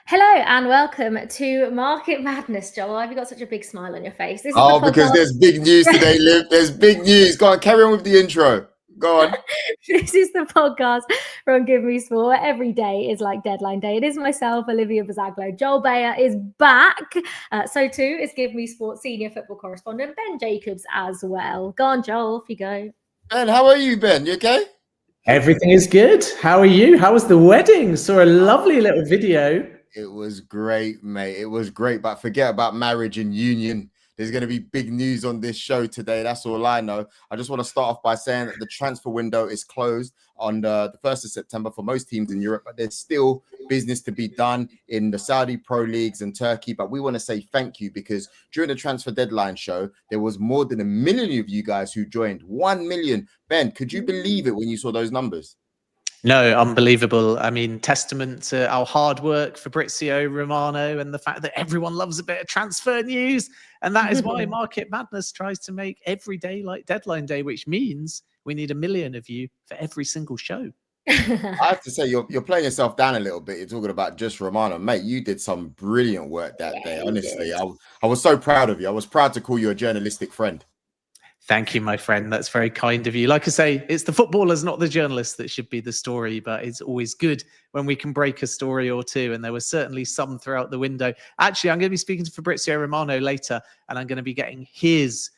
Hello and welcome to Market Madness, Joel. Why have you got such a big smile on your face? This is the Oh, podcast. because there's big news today, Liv. There's big news. Go on, carry on with the intro. Go on. This is the podcast from GiveMeSport, where every day is like deadline day. It is myself, Olivia Buzaglo. Joel Beya is back. So too is GiveMeSport senior football correspondent Ben Jacobs as well. Go on, Joel, off you go. Ben, how are you, Ben? You okay? Everything is good. How are you? How was the wedding? Saw a lovely little video. It was great, mate. It was great. But forget about marriage and union. There's going to be big news on this show today. That's all I know. I just want to start off by saying that the transfer window is closed on the 1st of September for most teams in Europe, but there's still business to be done in the Saudi Pro Leagues and Turkey. But we want to say thank you because during the transfer deadline show, there was more than 1 million of you guys who joined. 1 million. Ben, could you believe it when you saw those numbers? No, unbelievable. I mean, testament to our hard work, Fabrizio Romano, and the fact that everyone loves a bit of transfer news. And that is why Market Madness tries to make every day like deadline day, which means we need 1 million of you for every single show. I have to say, you're playing yourself down a little bit. You're talking about just Romano. Mate, you did some brilliant work that day. Honestly, I was so proud of you. I was proud to call you a journalistic friend. Thank you, my friend. That's very kind of you. Like I say, it's the footballers, not the journalists, that should be the story. But it's always good when we can break a story or two. And there were certainly some throughout the window. Actually, I'm going to be speaking to Fabrizio Romano later, and I'm going to be getting his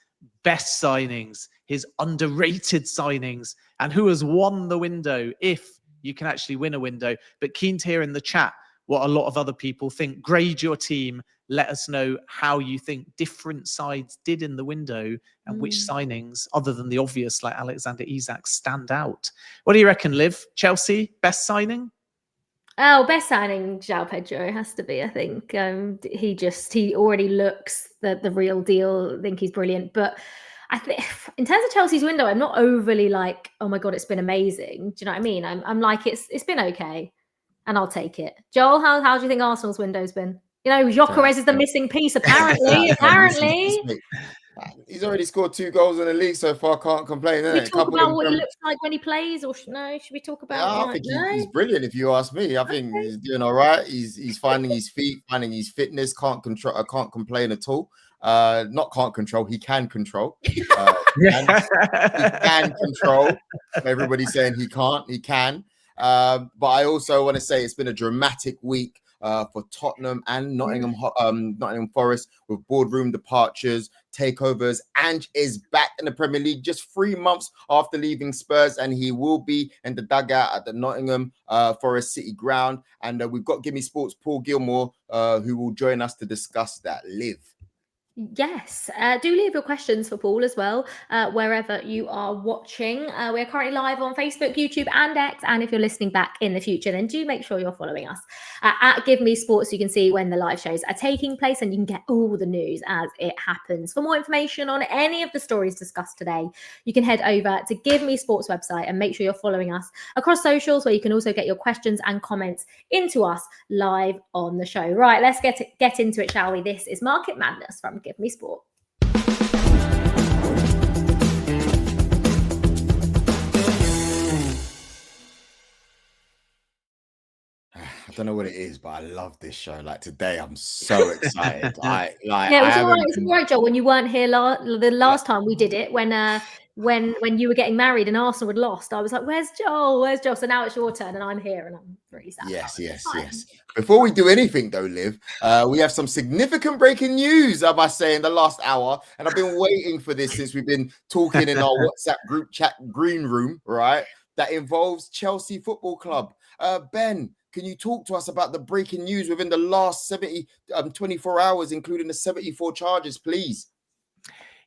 best signings, his underrated signings, and who has won the window, if you can actually win a window. But keen to hear in the chat what a lot of other people think. Grade your team. Let us know how you think different sides did in the window and which signings, other than the obvious like Alexander Isak, stand out. What do you reckon, Liv? Chelsea, best signing? Oh, best signing, João Pedro has to be, I think. He already looks the real deal. I think he's brilliant. But I think in terms of Chelsea's window, I'm not overly like, oh my God, it's been amazing. Do you know what I mean? I'm like, it's been okay. And I'll take it. Joel, how do you think Arsenal's window's been? You know, Gyökeres is the missing piece, apparently. He's already scored 2 goals in the league so far. Can't complain. Should we talk about what he looks like when he plays, or no? Should we talk about? I think he's brilliant. If you ask me, I think he's doing all right. He's finding his feet, finding his fitness. Can't complain at all. Not can't control. He can control. He can control. Everybody's saying he can't. He can. But I also want to say it's been a dramatic week for Tottenham and Nottingham Forest, with boardroom departures, takeovers. Ange is back in the Premier League just 3 months after leaving Spurs, and he will be in the dugout at the Nottingham Forest City ground. And we've got GiveMeSport's Paul Gilmour, who will join us to discuss that. Live. Yes, do leave your questions for Paul as well, wherever you are watching. We're currently live on Facebook, YouTube, and X. And if you're listening back in the future, then do make sure you're following us at GiveMeSport, so you can see when the live shows are taking place and you can get all the news as it happens. For more information on any of the stories discussed today, you can head over to GiveMeSport's website and make sure you're following us across socials, where you can also get your questions and comments into us live on the show. Right, let's get into it, shall we? This is Market Madness from GiveMeSport. I don't know what it is, but I love this show. Like today, I'm so excited. It's all right, Joel. When you weren't here the last time we did it, when you were getting married and Arsenal had lost, I was like, "Where's Joel? Where's Joel?" So now it's your turn, and I'm here, and I'm pretty sad. Yes. Before we do anything, though, Liv, we have some significant breaking news, I must say, in the last hour, and I've been waiting for this since we've been talking in our WhatsApp group chat green room, right? That involves Chelsea Football Club. Ben, can you talk to us about the breaking news within the last 24 hours, including the 74 charges, please?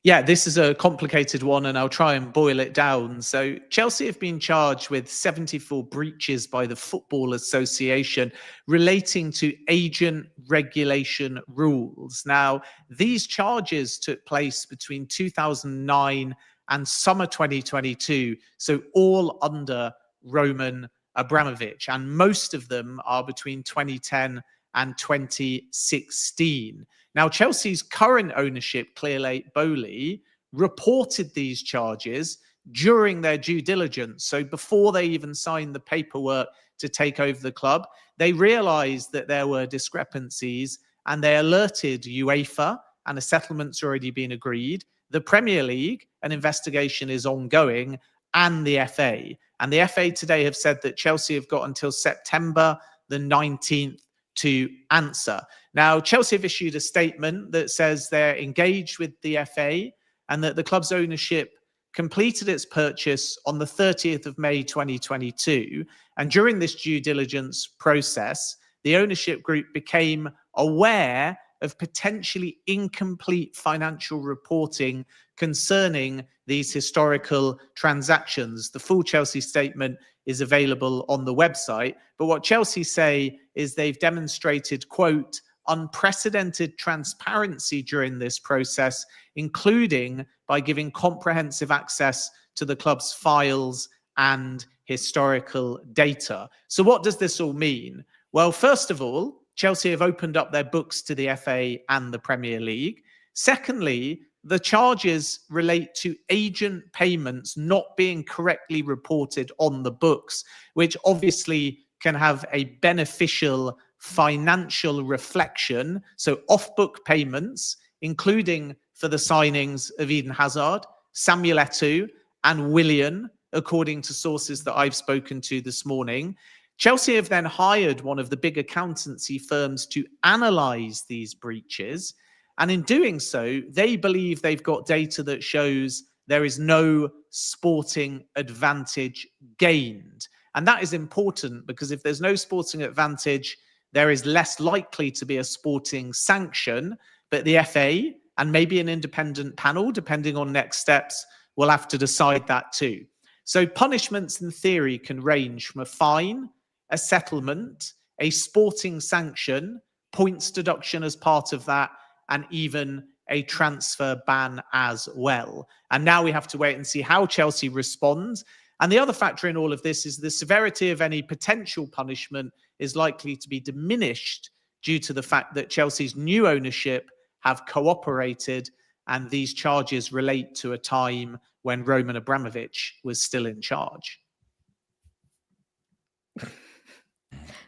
Yeah, this is a complicated one, and I'll try and boil it down. So Chelsea have been charged with 74 breaches by the Football Association relating to agent regulation rules. Now, these charges took place between 2009 and summer 2022, so all under Roman Abramovich, and most of them are between 2010 and 2016. Now, Chelsea's current ownership, Clearlake Bowley, reported these charges during their due diligence. So before they even signed the paperwork to take over the club. They realized that there were discrepancies and they alerted UEFA, and a settlement's already been agreed. The Premier League, an investigation is ongoing, and the FA. And the FA today have said that Chelsea have got until September the 19th to answer. Now, Chelsea have issued a statement that says they're engaged with the FA and that the club's ownership completed its purchase on the 30th of May 2022. And during this due diligence process, the ownership group became aware of potentially incomplete financial reporting concerning these historical transactions. The full Chelsea statement is available on the website. But what Chelsea say is they've demonstrated, quote, unprecedented transparency during this process, including by giving comprehensive access to the club's files and historical data. So what does this all mean? Well, first of all, Chelsea have opened up their books to the FA and the Premier League. Secondly, the charges relate to agent payments not being correctly reported on the books, which obviously can have a beneficial financial reflection. So off-book payments, including for the signings of Eden Hazard, Samuel Eto'o and Willian, according to sources that I've spoken to this morning. Chelsea have then hired one of the big accountancy firms to analyze these breaches. And in doing so, they believe they've got data that shows there is no sporting advantage gained. And that is important because if there's no sporting advantage, there is less likely to be a sporting sanction. But the FA and maybe an independent panel, depending on next steps, will have to decide that too. So punishments in theory can range from a fine, a settlement, a sporting sanction, points deduction as part of that, and even a transfer ban as well. And now we have to wait and see how Chelsea responds. And the other factor in all of this is the severity of any potential punishment is likely to be diminished due to the fact that Chelsea's new ownership have cooperated, and these charges relate to a time when Roman Abramovich was still in charge.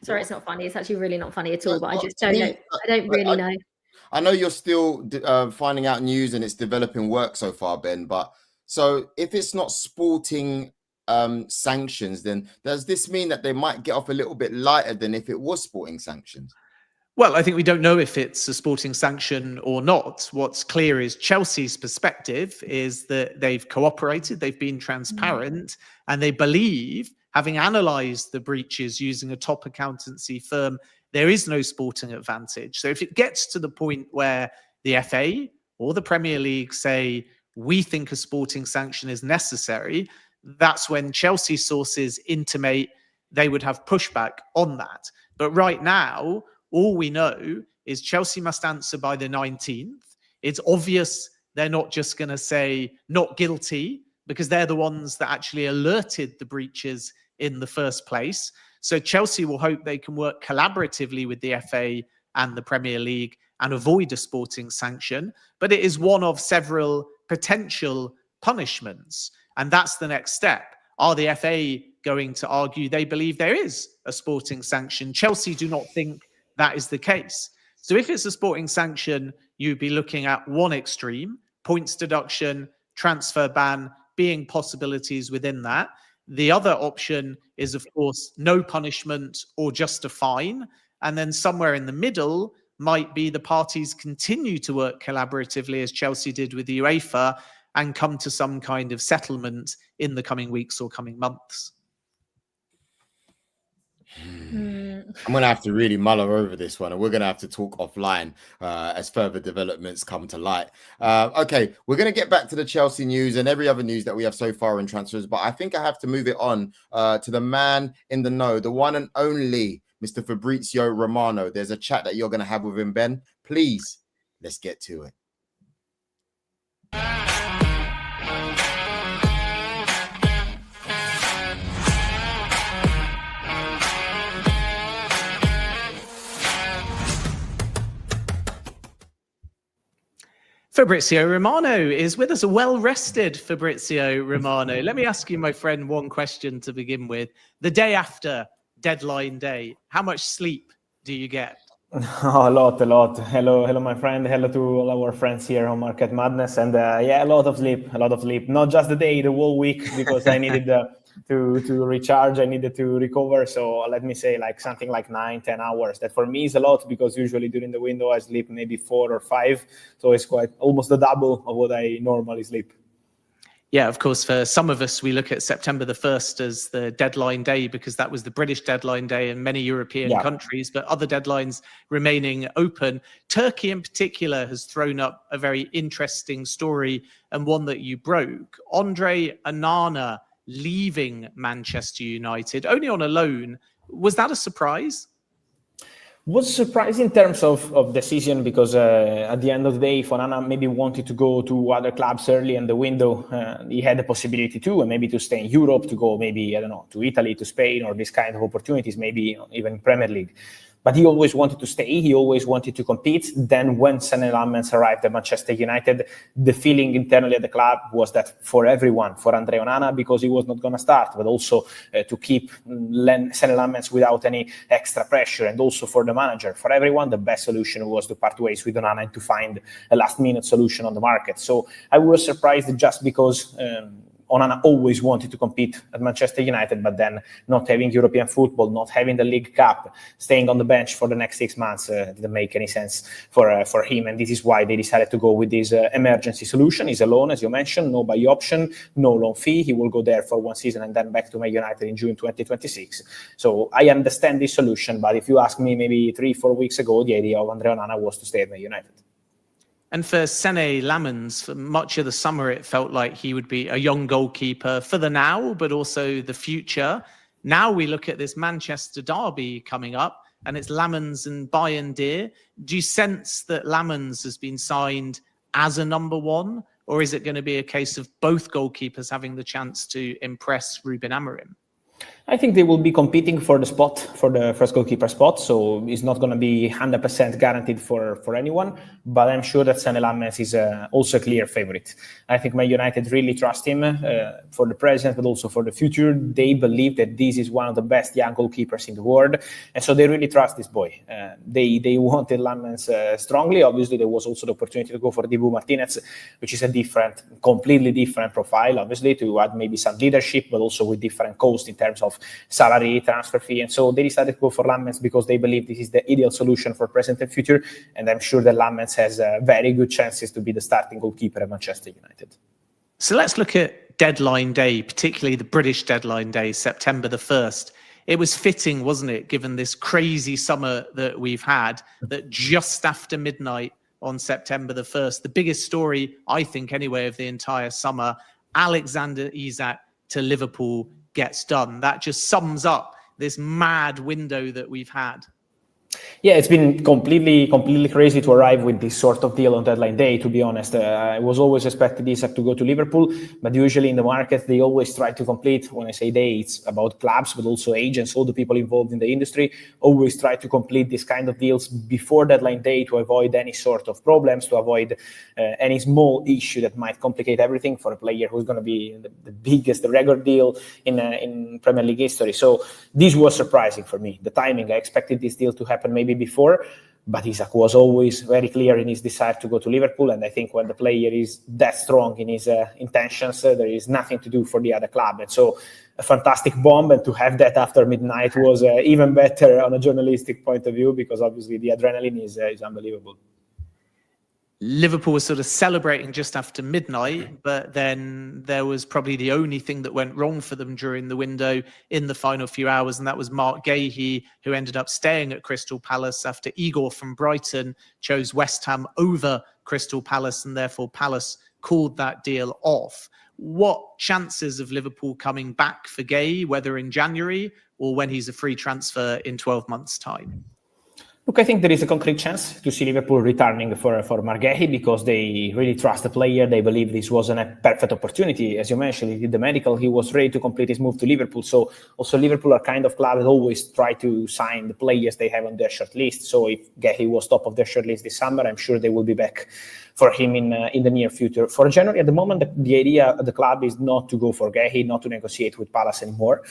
Sorry, it's not funny. It's actually really not funny at all, but I just don't know. I don't really know. I know you're still finding out news and it's developing work so far, Ben, but so if it's not sporting sanctions, then does this mean that they might get off a little bit lighter than if it was sporting sanctions? Well, I think we don't know if it's a sporting sanction or not. What's clear is Chelsea's perspective is that they've cooperated, they've been transparent, and they believe, having analysed the breaches using a top accountancy firm, there is no sporting advantage. So if it gets to the point where the FA or the Premier League say, we think a sporting sanction is necessary, that's when Chelsea sources intimate they would have pushback on that. But right now, all we know is Chelsea must answer by the 19th. It's obvious they're not just going to say not guilty because they're the ones that actually alerted the breaches in the first place. So Chelsea will hope they can work collaboratively with the FA and the Premier League and avoid a sporting sanction. But it is one of several potential punishments. And that's the next step. Are the FA going to argue they believe there is a sporting sanction? Chelsea do not think that is the case. So if it's a sporting sanction, you'd be looking at one extreme, points deduction, transfer ban being possibilities within that. The other option is, of course, no punishment or just a fine. And then somewhere in the middle might be the parties continue to work collaboratively, as Chelsea did with the UEFA, and come to some kind of settlement in the coming weeks or coming months. I'm going to have to really muller over this one, and we're going to have to talk offline as further developments come to light. Okay, we're going to get back to the Chelsea news and every other news that we have so far in transfers, but I think I have to move it on to the man in the know, the one and only Mr. Fabrizio Romano. There's a chat that you're going to have with him, Ben. Please, let's get to it. Fabrizio Romano is with us, a well-rested Fabrizio Romano. Let me ask you, my friend, one question to begin with. The day after deadline day. How much sleep do you get? A lot. Hello, my friend. Hello to all our friends here on Market Madness. And yeah, a lot of sleep. Not just the day, the whole week, because I needed to recharge. I needed to recover. So let me say like something like 9-10 hours. That for me is a lot, because usually during the window I sleep maybe 4 or 5. So it's quite almost the double of what I normally sleep. Yeah, of course, for some of us, we look at September the 1st as the deadline day because that was the British deadline day in many European countries, but other deadlines remaining open. Turkey in particular has thrown up a very interesting story, and one that you broke. Andre Onana leaving Manchester United, only on a loan. Was that a surprise? Was surprising in terms of decision, because at the end of the day, if Onana maybe wanted to go to other clubs early in the window, he had the possibility to, and maybe to stay in Europe, to go maybe, I don't know, to Italy, to Spain, or this kind of opportunities, maybe even Premier League. But he always wanted to stay. He always wanted to compete. Then when Senne Lammens arrived at Manchester United, the feeling internally at the club was that for everyone, for Andre Onana, because he was not going to start, but also to keep Senne Lammens without any extra pressure, and also for the manager, for everyone, the best solution was to part ways with Onana and to find a last-minute solution on the market. So I was surprised just because Onana always wanted to compete at Manchester United, but then not having European football, not having the League Cup, staying on the bench for the next 6 months didn't make any sense for him. And this is why they decided to go with this emergency solution. He's a loan, as you mentioned, no buy option, no loan fee. He will go there for 1 season and then back to Man United in June 2026. So I understand this solution, but if you ask me maybe 3-4 weeks ago, the idea of Andre Onana was to stay at Man United. And for Senne Lammens, for much of the summer, it felt like he would be a young goalkeeper for the now, but also the future. Now we look at this Manchester derby coming up, and it's Lammens and Bayern Deer. Do you sense that Lammens has been signed as a number one, or is it going to be a case of both goalkeepers having the chance to impress Ruben Amorim? I think they will be competing for the spot, for the first goalkeeper spot. So it's not going to be 100% guaranteed for anyone. But I'm sure that Senne Lammens is also a clear favorite. I think Man United really trust him for the present, but also for the future. They believe that this is one of the best young goalkeepers in the world. And so they really trust this boy. They wanted Lammens strongly. Obviously, there was also the opportunity to go for Dibu Martinez, which is a completely different profile, obviously, to add maybe some leadership, but also with different cost in terms of salary, transfer fee. And so they decided to go for Lammens because they believe this is the ideal solution for present and future. And I'm sure that Lammens has very good chances to be the starting goalkeeper at Manchester United. So let's look at deadline day, particularly the British deadline day, September the 1st. It was fitting, wasn't it, given this crazy summer that we've had, that just after midnight on September the 1st, the biggest story, I think anyway, of the entire summer, Alexander Isak to Liverpool gets done. That just sums up this mad window that we've had. Yeah, it's been completely crazy to arrive with this sort of deal on deadline day, to be honest. I was always expecting Isak to go to Liverpool, but usually in the market, they always try to complete. When I say they, it's about clubs, but also agents, all the people involved in the industry, always try to complete this kind of deals before deadline day to avoid any sort of problems, to avoid any small issue that might complicate everything for a player who's going to be the biggest, the record deal in Premier League history. So this was surprising for me, the timing. I expected this deal to happen maybe before, but Isak was always very clear in his desire to go to Liverpool, and I think when the player is that strong in his intentions, there is nothing to do for the other club. And so a fantastic bomb, and to have that after midnight was even better on a journalistic point of view, because obviously the adrenaline is unbelievable. Liverpool was sort of celebrating just after midnight, but then there was probably the only thing that went wrong for them during the window in the final few hours, and that was Mark Gahey, who ended up staying at Crystal Palace after Igor from Brighton chose West Ham over Crystal Palace, and therefore Palace called that deal off. What chances of Liverpool coming back for Gahey, whether in January or when he's a free transfer in 12 months' time? Look, I think there is a concrete chance to see Liverpool returning for Marghi because they really trust the player. They believe this was a perfect opportunity. As you mentioned, he did the medical. He was ready to complete his move to Liverpool. So also Liverpool are kind of club that always try to sign the players they have on their short list. So if Gehi was top of their short list this summer, I'm sure they will be back for him in the near future. For January, at the moment, the idea of the club is not to go for Gehi, not to negotiate with Palace anymore.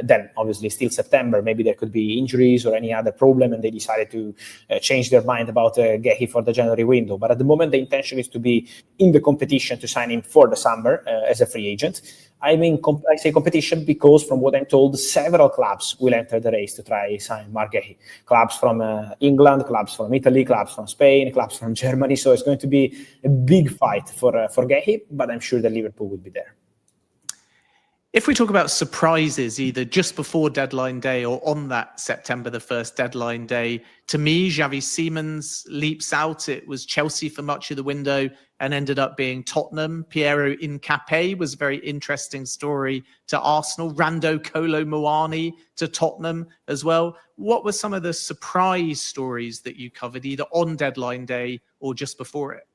Then, obviously, still September, maybe there could be injuries or any other problem, and they decided to change their mind about Gehi for the January window. But at the moment, the intention is to be in the competition to sign him for the summer as a free agent. I mean, I say competition because from what I'm told, several clubs will enter the race to try sign Marghi. Clubs from England, clubs from Italy, clubs from Spain, clubs from Germany. So it's going to be a big fight for Gehi, but I'm sure that Liverpool will be there. If we talk about surprises, either just before deadline day or on that September the 1st deadline day, to me, Xavi Simons leaps out. It was Chelsea for much of the window and ended up being Tottenham. Piero Incapié was a very interesting story to Arsenal. Rando Kolo Muani to Tottenham as well. What were some of the surprise stories that you covered either on deadline day or just before it?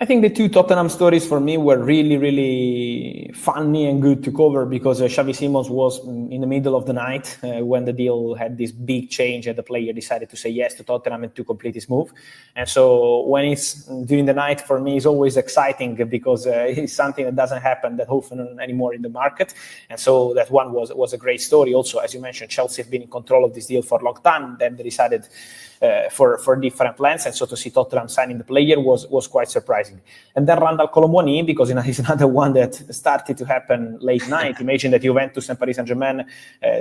I think the two Tottenham stories for me were really, really funny and good to cover because Xavi Simons was in the middle of the night when the deal had this big change and the player decided to say yes to Tottenham and to complete his move. And so when it's during the night, for me, it's always exciting because it's something that doesn't happen that often anymore in the market. And so that one was a great story. Also, as you mentioned, Chelsea have been in control of this deal for a long time. Then they decided for different plans, and so to see Tottenham signing the player was quite surprising. And then Randal Kolo Muani, because he's another one that started to happen late night. Imagine that Juventus and Paris Saint-Germain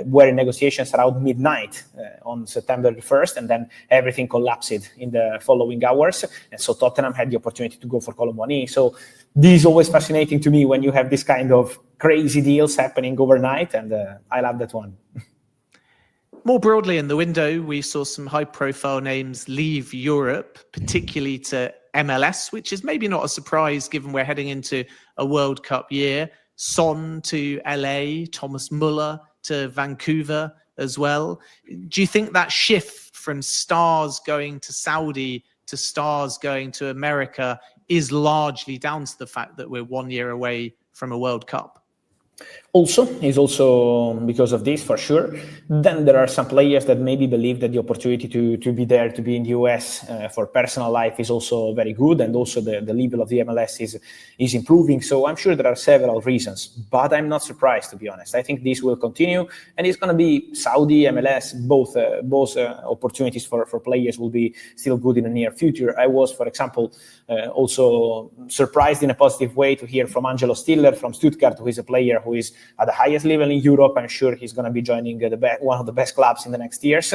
were in negotiations around midnight on September the 1st, and then everything collapsed in the following hours. And so Tottenham had the opportunity to go for Kolo Muani. So this is always fascinating to me when you have this kind of crazy deals happening overnight, and I love that one. More broadly in the window, we saw some high-profile names leave Europe, particularly to MLS, which is maybe not a surprise given we're heading into a World Cup year. Son to LA, Thomas Muller to Vancouver as well. Do you think that shift from stars going to Saudi to stars going to America is largely down to the fact that we're 1 year away from a World Cup? Is also because of this, for sure. Then there are some players that maybe believe that the opportunity to be there, to be in the US for personal life is also very good, and also the level of the MLS is improving. So I'm sure there are several reasons, but I'm not surprised, to be honest. I think this will continue, and it's going to be Saudi, MLS, both opportunities for players will be still good in the near future. I was, for example, also surprised in a positive way to hear from Angelo Stiller from Stuttgart, who is a player who is at the highest level in Europe. I'm sure he's going to be joining one of the best clubs in the next years.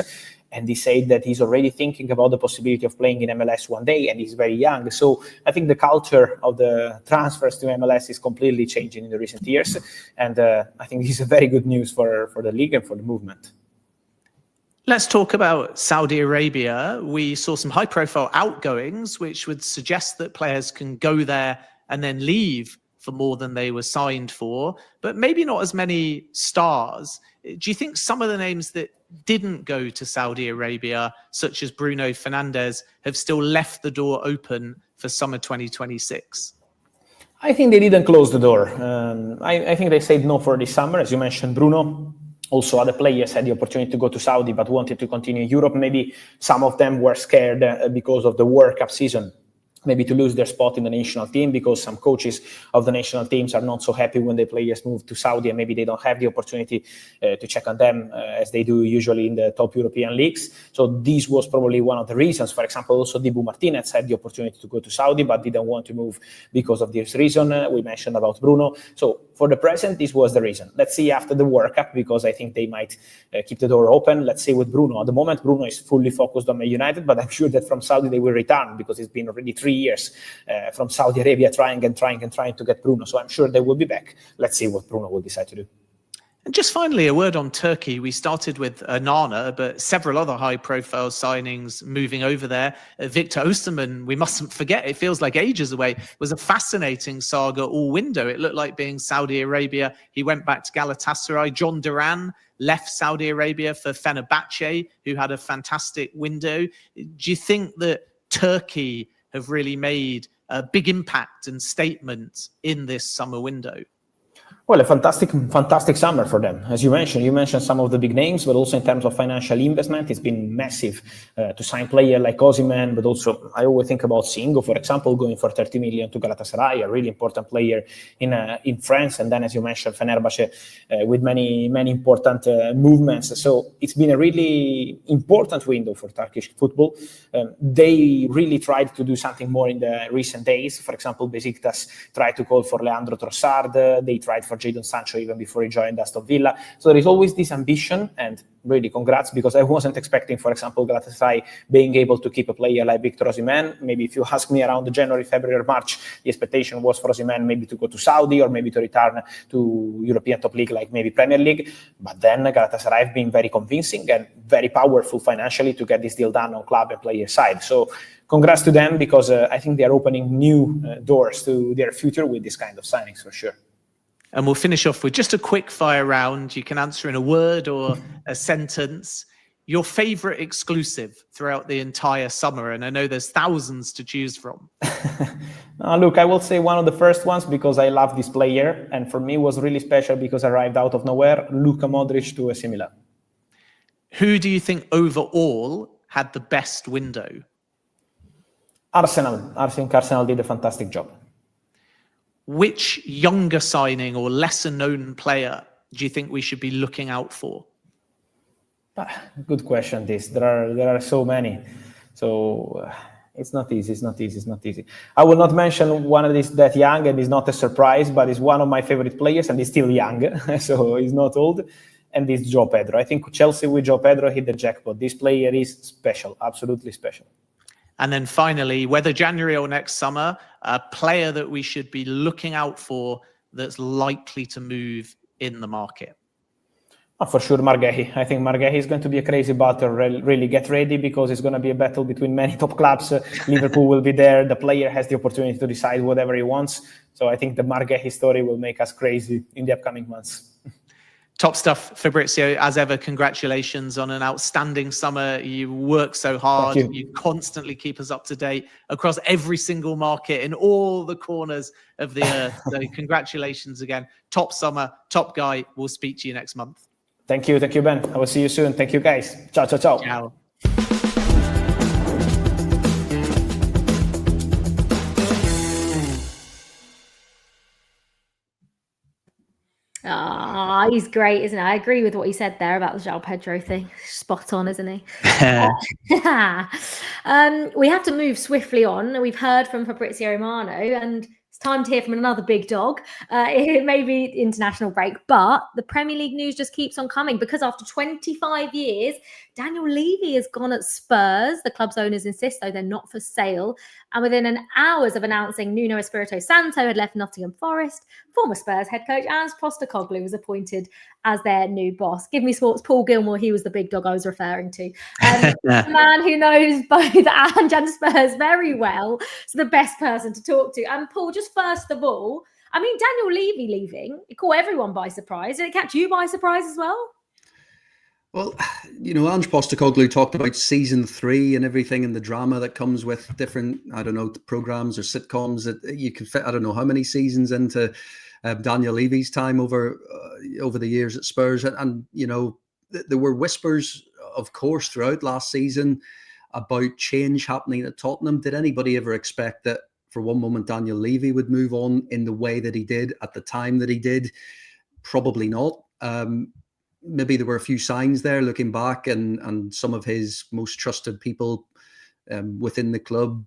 And he said that he's already thinking about the possibility of playing in MLS one day, and he's very young. So I think the culture of the transfers to MLS is completely changing in the recent years. And I think this is very good news for the league and for the movement. Let's talk about Saudi Arabia. We saw some high-profile outgoings, which would suggest that players can go there and then leave for more than they were signed for, but maybe not as many stars. Do you think some of the names that didn't go to Saudi Arabia, such as Bruno Fernandes, have still left the door open for summer 2026? I think they didn't close the door. I think they said no for this summer. As you mentioned, Bruno. Also, other players had the opportunity to go to Saudi but wanted to continue in Europe. Maybe some of them were scared because of the World Cup season, maybe to lose their spot in the national team, because some coaches of the national teams are not so happy when the players move to Saudi, and maybe they don't have the opportunity to check on them as they do usually in the top European leagues. So this was probably one of the reasons. For example, also Dibu Martinez had the opportunity to go to Saudi but didn't want to move because of this reason. We mentioned about Bruno. So for the present, this was the reason. Let's see after the World Cup, because I think they might keep the door open. Let's see with Bruno. At the moment, Bruno is fully focused on Man United, but I'm sure that from Saudi they will return, because it's been already 3 years from Saudi Arabia trying to get Bruno. So I'm sure they will be back. Let's see what Bruno will decide to do. And just finally, a word on Turkey. We started with Onana, but several other high-profile signings moving over there. Victor Osimhen, we mustn't forget, it feels like ages away, was a fascinating saga all window. It looked like being Saudi Arabia. He went back to Galatasaray. John Duran left Saudi Arabia for Fenerbahce, who had a fantastic window. Do you think that Turkey have really made a big impact and statement in this summer window? Well, a fantastic summer for them. As you mentioned some of the big names, but also in terms of financial investment, it's been massive to sign players like Osimhen, but also I always think about Singo, for example, going for 30 million to Galatasaray, a really important player in France. And then, as you mentioned, Fenerbahce with many important movements. So it's been a really important window for Turkish football. They really tried to do something more in the recent days. For example, Besiktas tried to call for Leandro Trossard. They tried for Jadon Sancho even before he joined Aston Villa. So there is always this ambition, and really congrats, because I wasn't expecting, for example, Galatasaray being able to keep a player like Victor Osimhen. Maybe if you ask me around January, February, or March, the expectation was for Osimhen maybe to go to Saudi or maybe to return to European top league like maybe Premier League. But then Galatasaray have been very convincing and very powerful financially to get this deal done on club and player side. So congrats to them, because I think they are opening new doors to their future with this kind of signings for sure. And we'll finish off with just a quick fire round. You can answer in a word or a sentence. Your favorite exclusive throughout the entire summer? And I know there's thousands to choose from. Look, I will say one of the first ones, because I love this player. And for me, it was really special because I arrived out of nowhere. Luka Modric to AC Milan. Who do you think overall had the best window? Arsenal. I think Arsenal did a fantastic job. Which younger signing or lesser known player do you think we should be looking out for? Good question. There are so many. So it's not easy. I will not mention one of these that young, and it's not a surprise, but he's one of my favorite players, and he's still young, so he's not old. And it's João Pedro. I think Chelsea with João Pedro hit the jackpot. This player is special, absolutely special. And then finally, whether January or next summer, a player that we should be looking out for that's likely to move in the market. For sure, Marguehi. I think Marguehi is going to be a crazy battle. Really get ready, because it's going to be a battle between many top clubs. Liverpool will be there. The player has the opportunity to decide whatever he wants. So I think the Marguehi story will make us crazy in the upcoming months. Top stuff, Fabrizio. As ever, congratulations on an outstanding summer. You work so hard. You constantly keep us up to date across every single market in all the corners of the earth. So congratulations again. Top summer, top guy. We'll speak to you next month. Thank you, Ben. I will see you soon. Thank you, guys. Ciao. Ciao. He's great, isn't he? I agree with what he said there about the João Pedro thing. Spot on, isn't he? We have to move swiftly on. We've heard from Fabrizio Romano, and it's time to hear from another big dog. It may be international break, but the Premier League news just keeps on coming, because after 25 years, Daniel Levy has gone at Spurs. The club's owners insist, though, they're not for sale. And within hours of announcing Nuno Espirito Santo had left Nottingham Forest, former Spurs head coach Ange Postecoglou was appointed as their new boss. GiveMeSport's Paul Gilmour, he was the big dog I was referring to. A man who knows both Ange and Spurs very well. So the best person to talk to. And Paul, just first of all, I mean, Daniel Levy leaving, it caught everyone by surprise. Did it catch you by surprise as well? Well, Ange Postecoglou talked about season 3 and everything and the drama that comes with different, programs or sitcoms that you can fit, I don't know how many seasons into Daniel Levy's time over the years at Spurs. And there were whispers, of course, throughout last season about change happening at Tottenham. Did anybody ever expect that for one moment Daniel Levy would move on in the way that he did at the time that he did? Probably not. Maybe there were a few signs there looking back, and some of his most trusted people within the club,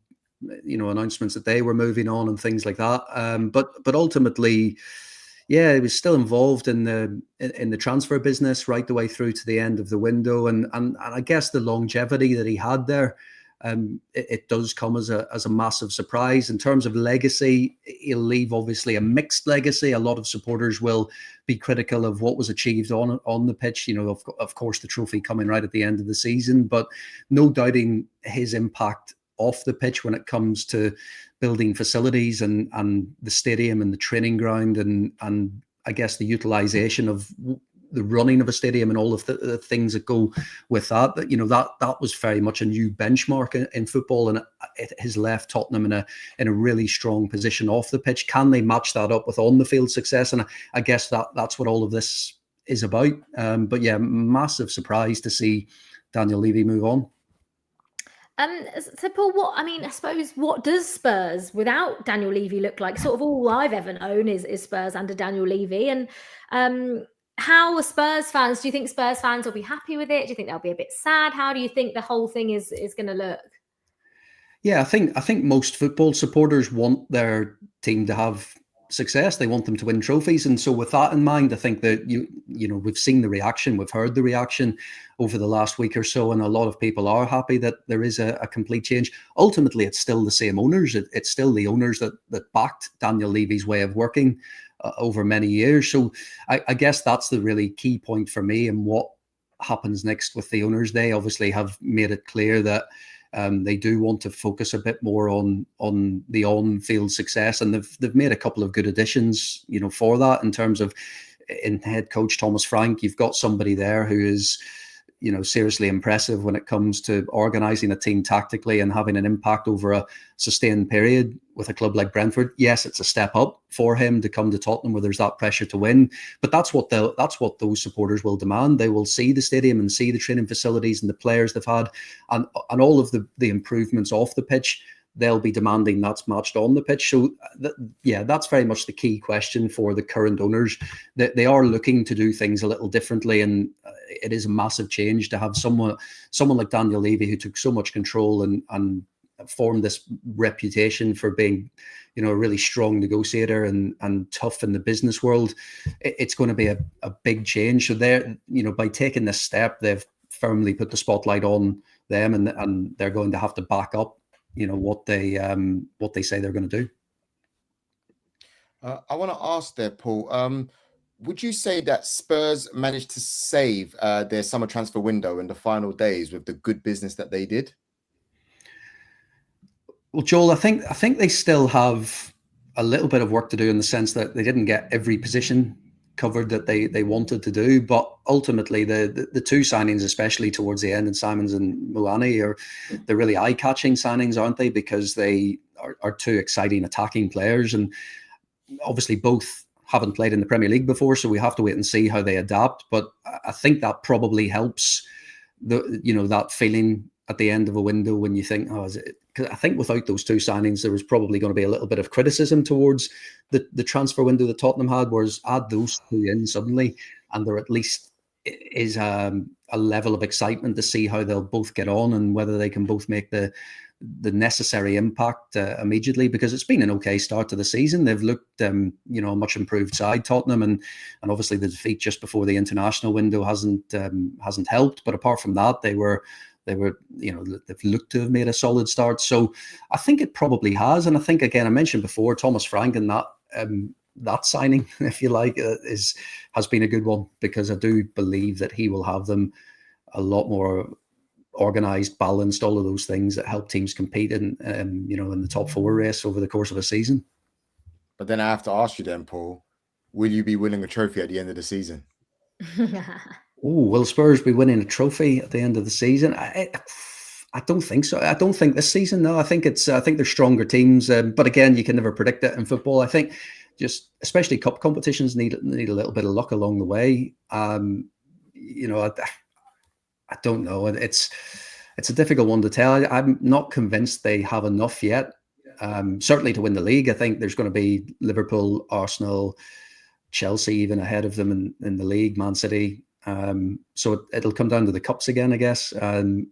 announcements that they were moving on and things like that. But ultimately, he was still involved in the transfer business right the way through to the end of the window, and I guess the longevity that he had there it does come as a massive surprise. In terms of legacy, he'll leave obviously a mixed legacy. A lot of supporters will be critical of what was achieved on the pitch. Of course, the trophy coming right at the end of the season, but no doubting his impact off the pitch when it comes to building facilities and the stadium and the training ground and I guess the utilization of the running of a stadium and all of the things that go with that. That was very much a new benchmark in football, and it has left Tottenham in a really strong position off the pitch. Can they match that up with on the field success? And I guess that's what all of this is about. But yeah, massive surprise to see Daniel Levy move on. So Paul, I suppose, what does Spurs without Daniel Levy look like? Sort of all I've ever known is Spurs under Daniel Levy. And how are Spurs fans? Do you think Spurs fans will be happy with it? Do you think they'll be a bit sad? How do you think the whole thing is going to look? Yeah, I think most football supporters want their team to have success. They want them to win trophies, and so with that in mind, I think that we've seen the reaction, we've heard the reaction over the last week or so, and a lot of people are happy that there is a complete change. Ultimately, it's still the same owners. It's still the owners that backed Daniel Levy's way of working over many years. So I guess that's the really key point for me. And what happens next with the owners? They obviously have made it clear that they do want to focus a bit more on the on-field success, and they've made a couple of good additions, for that. In terms of in head coach Thomas Frank, you've got somebody there who is, seriously impressive when it comes to organising a team tactically and having an impact over a sustained period with a club like Brentford. Yes, it's a step up for him to come to Tottenham where there's that pressure to win, but that's what those supporters will demand. They will see the stadium and see the training facilities and the players they've had, and all of the improvements off the pitch. They'll be demanding that's matched on the pitch. So that's very much the key question for the current owners. They are looking to do things a little differently, and it is a massive change to have someone like Daniel Levy, who took so much control and formed this reputation for being, a really strong negotiator and tough in the business world. It's going to be a big change. So they're, by taking this step, they've firmly put the spotlight on them, and they're going to have to back up what they say they're going to do. I want to ask there, Paul, would you say that Spurs managed to save their summer transfer window in the final days with the good business that they did? Well, Joel, I think they still have a little bit of work to do, in the sense that they didn't get every position covered that they wanted to do, but ultimately the two signings, especially towards the end, and Simons and Muani, they're really eye-catching signings, aren't they? Because they are two exciting attacking players, and obviously both haven't played in the Premier League before, so we have to wait and see how they adapt. But I think that probably helps that feeling at the end of a window when you think, is it? Because I think without those two signings, there was probably going to be a little bit of criticism towards the transfer window that Tottenham had, whereas add those two in suddenly, and there at least is a level of excitement to see how they'll both get on and whether they can both make the necessary impact immediately, because it's been an okay start to the season. They've looked a much improved side, Tottenham, and obviously the defeat just before the international window hasn't helped. But apart from that, they've looked to have made a solid start. So I think it probably has. And I think, again, I mentioned before, Thomas Frank, and that signing, if you like, has been a good one, because I do believe that he will have them a lot more organised, balanced, all of those things that help teams compete in the top four race over the course of a season. But then I have to ask you then, Paul, will you be winning a trophy at the end of the season? Will Spurs be winning a trophy at the end of the season? I don't think so. I don't think this season. No, I think they're stronger teams. But again, you can never predict it in football. I think just especially cup competitions need a little bit of luck along the way. I don't know. It's a difficult one to tell. I'm not convinced they have enough yet. Certainly to win the league. I think there's going to be Liverpool, Arsenal, Chelsea even ahead of them in the league, Man City. So it'll come down to the cups again, I guess.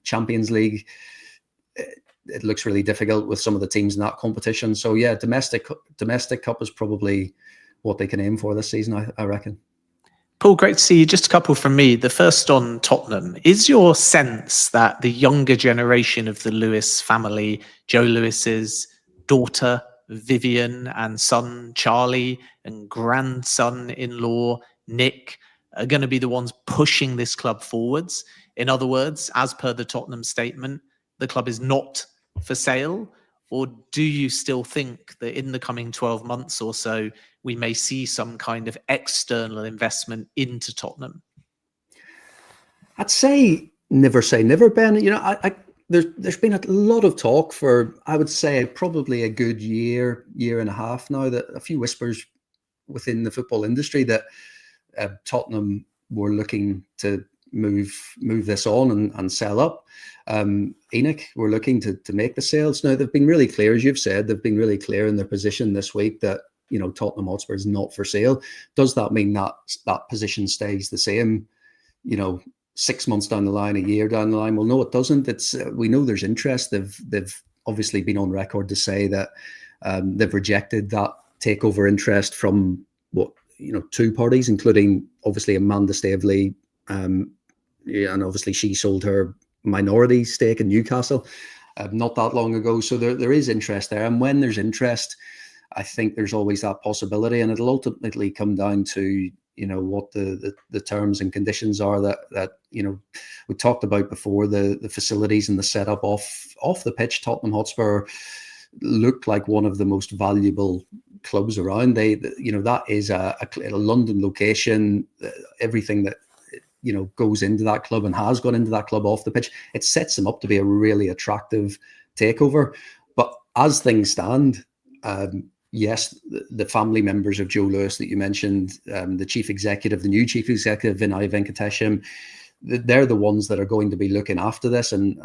Champions League, it looks really difficult with some of the teams in that competition. So yeah, domestic cup is probably what they can aim for this season, I reckon. Paul, great to see you. Just a couple from me. The first on Tottenham. Is your sense that the younger generation of the Lewis family, Joe Lewis's daughter, Vivian, and son, Charlie, and grandson-in-law, Nick, are going to be the ones pushing this club forwards? In other words, as per the Tottenham statement, the club is not for sale? Or do you still think that in the coming 12 months or so, we may see some kind of external investment into Tottenham? I'd say never, Ben. You know, there's been a lot of talk for, I would say, probably a good year and a half now, that a few whispers within the football industry that Tottenham were looking to move this on and sell up. Enoch were looking to make the sales. Now, they've been really clear, as you've said, they've been really clear in their position this week that, you know, Tottenham Hotspur is not for sale. Does that mean that that position stays the same, you know, 6 months down the line, a year down the line? Well, no, it doesn't. It's we know there's interest. They've obviously been on record to say that they've rejected that takeover interest from two parties, including obviously Amanda Staveley, and obviously she sold her minority stake in Newcastle not that long ago. So there is interest there, and when there's interest, I think there's always that possibility, and it'll ultimately come down to, you know, what the terms and conditions are that you know, we talked about before. The facilities and the setup off the pitch, Tottenham Hotspur looked like one of the most valuable clubs around. That is a London location. Everything that, you know, goes into that club and has gone into that club off the pitch, it sets them up to be a really attractive takeover. But as things stand, yes, the family members of Joe Lewis that you mentioned, the new chief executive, Vinay Venkatesham, they're the ones that are going to be looking after this and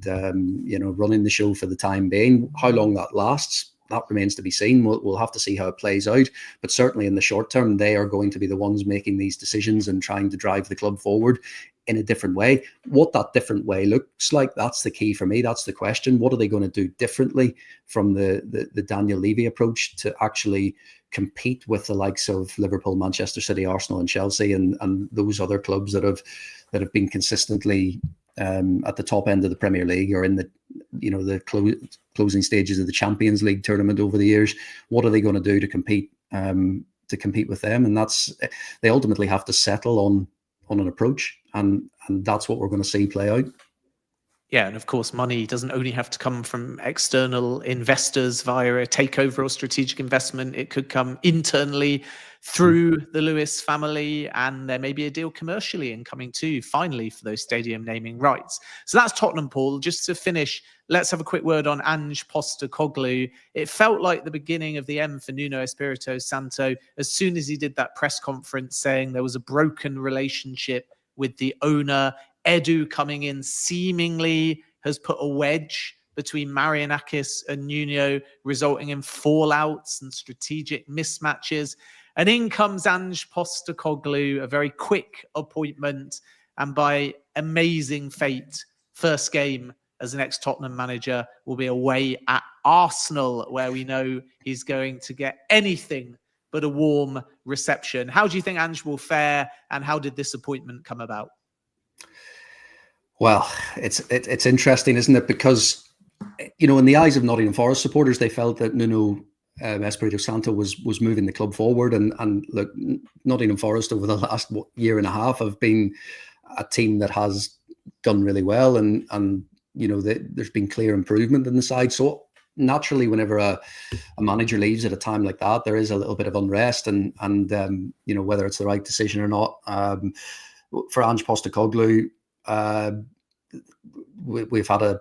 running the show for the time being. How long that lasts, that remains to be seen. We'll have to see how it plays out. But certainly in the short term, they are going to be the ones making these decisions and trying to drive the club forward in a different way. What that different way looks like, that's the key for me. That's the question. What are they going to do differently from the Daniel Levy approach to actually compete with the likes of Liverpool, Manchester City, Arsenal, and Chelsea, and those other clubs that have been consistently at the top end of the Premier League or in the closing stages of the Champions League tournament over the years? What are they going to do to compete with them? And that's, they ultimately have to settle on an approach, and that's what we're going to see play out. Yeah, and of course, money doesn't only have to come from external investors via a takeover or strategic investment. It could come internally through the Lewis family, and there may be a deal commercially incoming too, finally, for those stadium naming rights. So that's Tottenham, Paul. Just to finish, let's have a quick word on Ange Postecoglou. It felt like the beginning of the end for Nuno Espirito Santo as soon as he did that press conference saying there was a broken relationship with the owner. Edu coming in seemingly has put a wedge between Marianakis and Nuno, resulting in fallouts and strategic mismatches. And in comes Ange Postecoglou, a very quick appointment, and by amazing fate, first game as an ex-Tottenham manager will be away at Arsenal, where we know he's going to get anything but a warm reception. How do you think Ange will fare, and how did this appointment come about? Well, it's interesting, isn't it? Because, you know, in the eyes of Nottingham Forest supporters, they felt that Nuno Espirito Santo was moving the club forward, and look, Nottingham Forest over the last year and a half have been a team that has done really well, and you know, there's been clear improvement in the side. So naturally, whenever a manager leaves at a time like that, there is a little bit of unrest, and you know, whether it's the right decision or not. For Ange Postecoglou, we've had a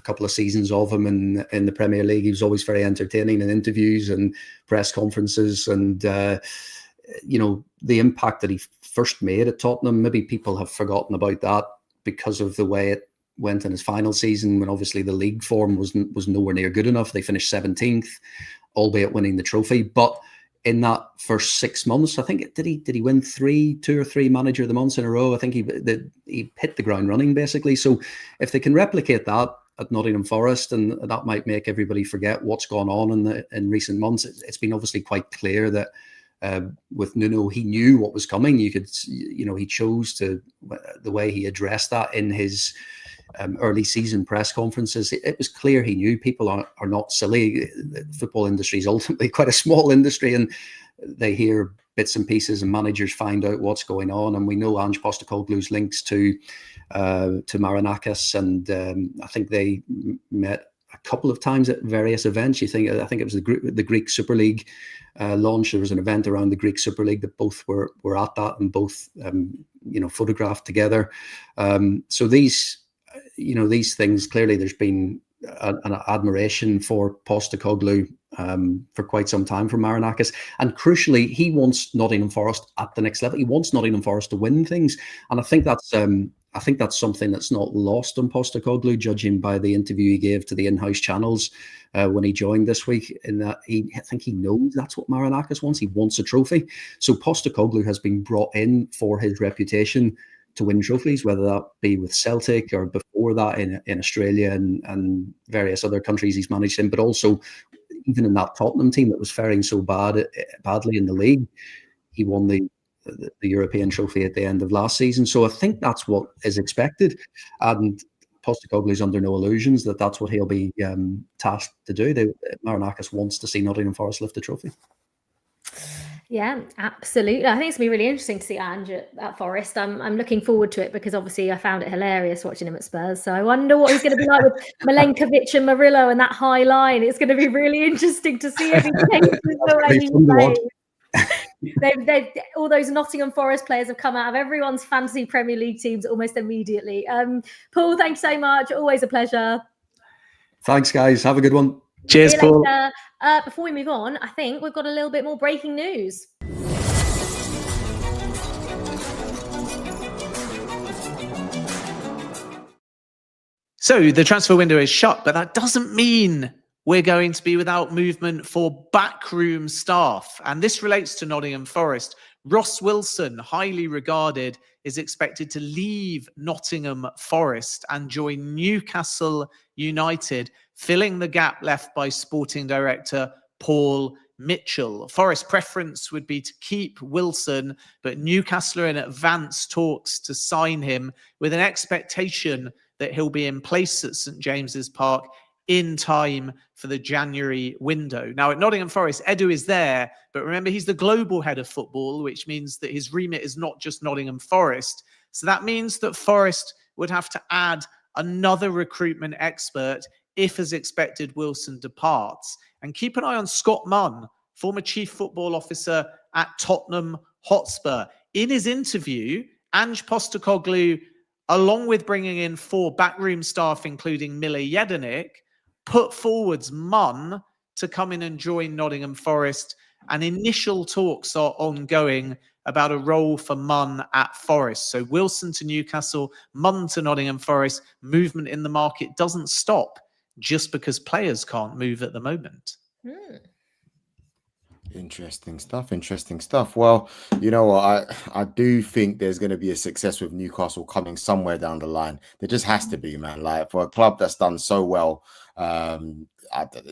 couple of seasons of him in the Premier League. He was always very entertaining in interviews and press conferences, and you know, the impact that he first made at Tottenham, maybe people have forgotten about that because of the way it went in his final season, when obviously the league form was nowhere near good enough. They finished 17th, albeit winning the trophy. But in that first 6 months, I think, did he win 2 or 3 manager of the months in a row? I think he hit the ground running, basically. So if they can replicate that at Nottingham Forest, and that might make everybody forget what's gone on in recent months. It's been obviously quite clear that with Nuno, he knew what was coming. You could, he chose to, the way he addressed that in his early season press conferences. It was clear he knew people are not silly. The football industry is ultimately quite a small industry, and they hear bits and pieces, and managers find out what's going on. And we know Ange Postecoglou's links to Marinakis, and I think they met a couple of times at various events. I think it was the Greek Super League launch. There was an event around the Greek Super League that both were at that, and both photographed together. So these things, clearly there's been an admiration for Postecoglou for quite some time from Marinakis, and crucially, he wants Nottingham Forest at the next level. He wants Nottingham Forest to win things, and I think that's something that's not lost on Postecoglou, judging by the interview he gave to the in-house channels when he joined this week. In that, I think he knows that's what Marinakis wants. He wants a trophy. So Postecoglou has been brought in for his reputation to win trophies, whether that be with Celtic or before that in Australia and various other countries he's managed in, but also even in that Tottenham team that was faring so badly in the league. He won the European trophy at the end of last season. So I think that's what is expected. And Postecoglou is under no illusions that that's what he'll be tasked to do. Marinakis wants to see Nottingham Forest lift the trophy. Yeah, absolutely. I think it's going to be really interesting to see Ange at Forest. I'm looking forward to it because obviously I found it hilarious watching him at Spurs. So I wonder what he's going to be like with Milenkovic and Murillo and that high line. It's going to be really interesting to see if he changes the way he plays. They've all those Nottingham Forest players have come out of everyone's fantasy Premier League teams almost immediately. Paul, thanks so much. Always a pleasure. Thanks, guys. Have a good one. Cheers, Paul. Before we move on, I think we've got a little bit more breaking news. So the transfer window is shut, but that doesn't mean we're going to be without movement for backroom staff. And this relates to Nottingham Forest. Ross Wilson, highly regarded, is expected to leave Nottingham Forest and join Newcastle United, filling the gap left by sporting director Paul Mitchell. Forest preference would be to keep Wilson, but Newcastle are in advanced talks to sign him with an expectation that he'll be in place at St James's Park in time for the January window. Now at Nottingham Forest, Edu is there, but remember he's the global head of football, which means that his remit is not just Nottingham Forest. So that means that Forest would have to add another recruitment expert if, as expected, Wilson departs. And keep an eye on Scott Munn, former chief football officer at Tottenham Hotspur. In his interview, Ange Postecoglou, along with bringing in 4 backroom staff, including Mile Jedinak, put forwards Munn to come in and join Nottingham Forest. And initial talks are ongoing about a role for Munn at Forest. So Wilson to Newcastle, Munn to Nottingham Forest. Movement in the market doesn't stop just because players can't move at the moment. Interesting stuff. Well, you know what? I do think there's going to be a success with Newcastle coming somewhere down the line. There just has to be, man. Like, for a club that's done so well,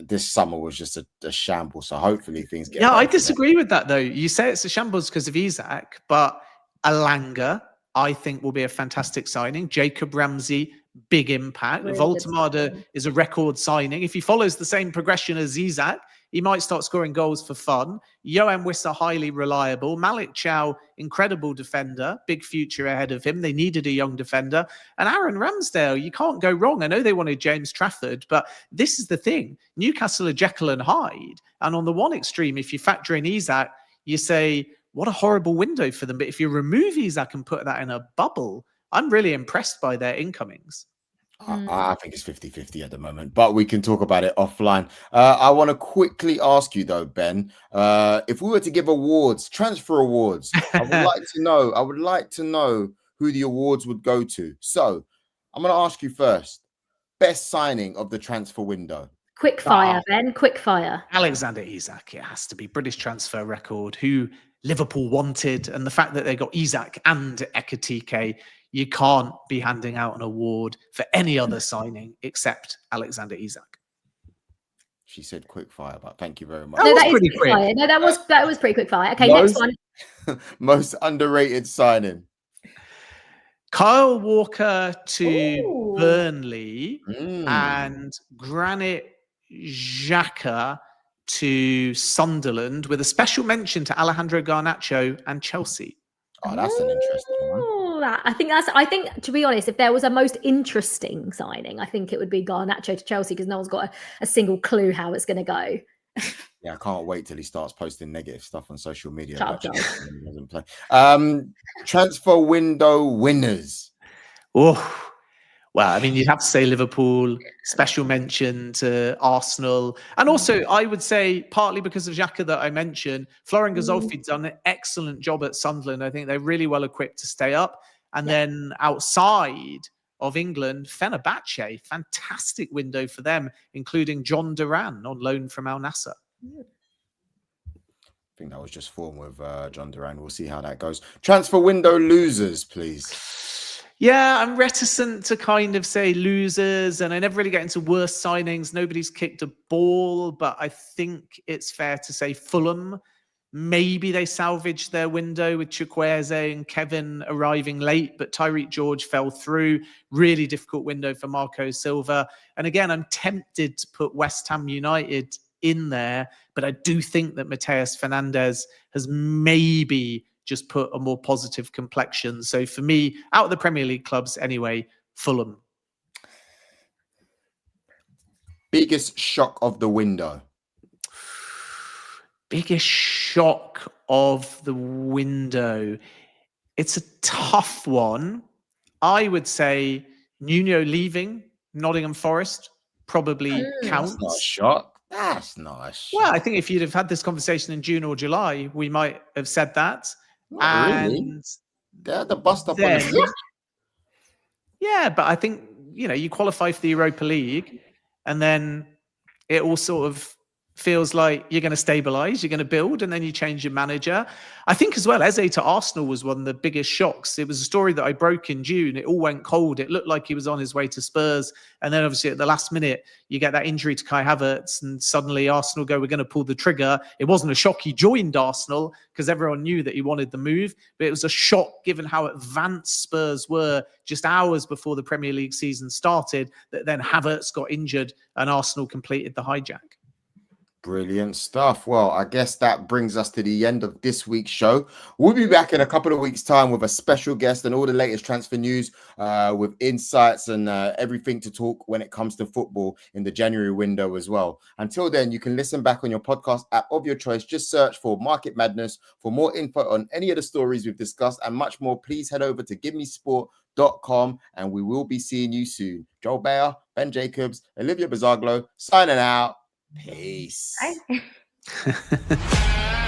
this summer was just a shambles. So hopefully things get better. I disagree with that, though. You say it's a shambles because of Isak, but Alanga, I think, will be a fantastic signing. Jacob Ramsey, big impact. Really Voltemada is a record signing. If he follows the same progression as Isak, he might start scoring goals for fun. Johan Wissa, highly reliable. Malik Chow, incredible defender. Big future ahead of him. They needed a young defender. And Aaron Ramsdale, you can't go wrong. I know they wanted James Trafford, but this is the thing. Newcastle are Jekyll and Hyde. And on the one extreme, if you factor in Isak, you say, what a horrible window for them. But if you remove Isak and put that in a bubble, I'm really impressed by their incomings. I think it's 50-50 at the moment, but we can talk about it offline. I want to quickly ask you though, Ben, if we were to give awards, transfer awards, I would like to know who the awards would go to. So I'm going to ask you first, best signing of the transfer window. Quick fire, Ben, quick fire. Alexander Isak, it has to be. British transfer record, who Liverpool wanted, and the fact that they got Isak and Ekitike, you can't be handing out an award for any other signing except Alexander Isak. She said quick fire, but thank you very much. No, that is pretty quick quick. fire. No, that was pretty quick fire. Okay, next one. Most underrated signing. Kyle Walker to Ooh. Burnley and Granit Xhaka to Sunderland, with a special mention to Alejandro Garnacho and Chelsea. Oh, that's an interesting one. I think, to be honest, if there was a most interesting signing, I think it would be Garnacho to Chelsea, because no one's got a single clue how it's going to go. Yeah, I can't wait till he starts posting negative stuff on social media. Shut up, Joel. He doesn't play. Transfer window winners. Oh, well, I mean, you'd have to say Liverpool, special mention to Arsenal. And also, I would say, partly because of Xhaka that I mentioned, Florian Gazolfi's done an excellent job at Sunderland. I think they're really well equipped to stay up. And then outside of England, Fenerbahce, fantastic window for them, including John Duran on loan from Al Nassr. I think that was just form with John Duran. We'll see how that goes. Transfer window losers, please. Yeah, I'm reticent to kind of say losers, and I never really get into worst signings. Nobody's kicked a ball, but I think it's fair to say Fulham. Maybe they salvaged their window with Chukwueze and Kevin arriving late, but Tyreek George fell through. Really difficult window for Marco Silva. And again, I'm tempted to put West Ham United in there, but I do think that Mateus Fernandes has maybe just put a more positive complexion. So for me, out of the Premier League clubs anyway, Fulham. Biggest shock of the window. Biggest shock of the window. It's a tough one. I would say Nuno leaving Nottingham Forest probably counts. That's not a shock. That's not a shock. Well, I think if you'd have had this conversation in June or July, we might have said that. Not really. They're the bust up on the pitch. Yeah, but I think, you qualify for the Europa League, and then it all sort of feels like you're going to stabilize, you're going to build, and then you change your manager. I think as well, Eze to Arsenal was one of the biggest shocks. It was a story that I broke in June. It all went cold. It looked like he was on his way to Spurs. And then obviously at the last minute, you get that injury to Kai Havertz, and suddenly Arsenal go, we're going to pull the trigger. It wasn't a shock he joined Arsenal, because everyone knew that he wanted the move, but it was a shock given how advanced Spurs were just hours before the Premier League season started, that then Havertz got injured and Arsenal completed the hijack. Brilliant stuff. Well, I guess that brings us to the end of this week's show. We'll be back in a couple of weeks' time with a special guest and all the latest transfer news, with insights and everything to talk when it comes to football in the January window as well. Until then, you can listen back on your podcast app of your choice. Just search for Market Madness. For more info on any of the stories we've discussed and much more, please head over to GiveMeSport.com, and we will be seeing you soon. Joel Beya, Ben Jacobs, Olivia Buzaglo, signing out. Peace. Bye.